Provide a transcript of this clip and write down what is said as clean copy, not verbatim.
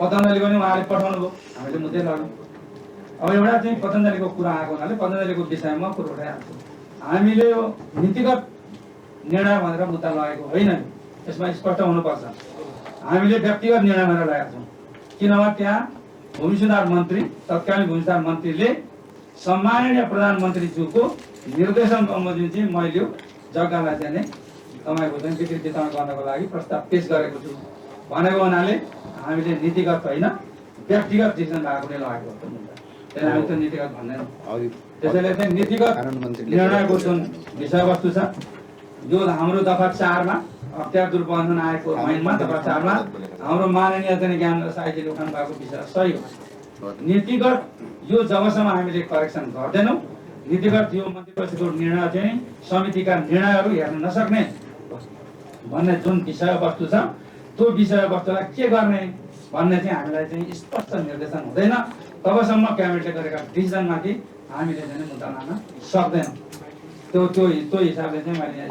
पतञ्जलि पनि उहाँले पठाउनु भयो, हामीले मुद्दै लड्यौँ। अब एउटा चाहिँ पतञ्जलिको कुरा आएको हुनाले पतञ्जलिको विषयमा कुरो उठाइहाल्छु। हामीले यो नीतिगत निर्णय भनेर मुद्दा लगाएको होइन, यसमा स्पष्ट हुनुपर्छ। हामीले व्यक्तिगत निर्णय भनेर लगाएका छौँ, किनभने त्यहाँ भूमि सुधार मन्त्री, तत्कालीन भूमि सुधार मन्त्रीले सम्माननीय प्रधानमन्त्रीज्यूको निर्देशन बमोजिम चाहिँ मैले जग्गालाई चाहिँ नै तपाईँको चाहिँ बिक्री वितरण गर्नको लागि प्रस्ताव पेश गरेको छु भनेको हुनाले हामीले नीतिगत होइन व्यक्तिगत डिसिजन भएको नै लगाएको हो मुद्दा। त्यसले हामी त नीतिगत भन्दैनौँ। त्यसैले चाहिँ नीतिगत निर्णयको जुन विषयवस्तु छ यो हाम्रो दफा 4 मा अख्तियार दुर्प्रबन्धन आएको ऐनमा दफा 4 मा हाम्रो माननीय चाहिँ ज्ञान साहित्यले उठाउनु भएको विषय सही हो। नीतिगत यो जबसम्म हामीले करेक्सन गर्दैनौँ, नीतिगत यो मन्त्रीपरिषदको निर्णय चाहिँ समितिका निर्णयहरू हेर्न नसक्ने भन्ने जुन विषयवस्तु छ त्यो विषयवस्तुलाई के गर्ने भन्ने चाहिँ हामीलाई चाहिँ स्पष्ट निर्देशन हुँदैन, तबसम्म क्याबिनेटले गरेका डिसिजनमाथि हामीले चाहिँ मुद्दा लान सक्दैनौँ। त्यो हिसाबले चाहिँ मैले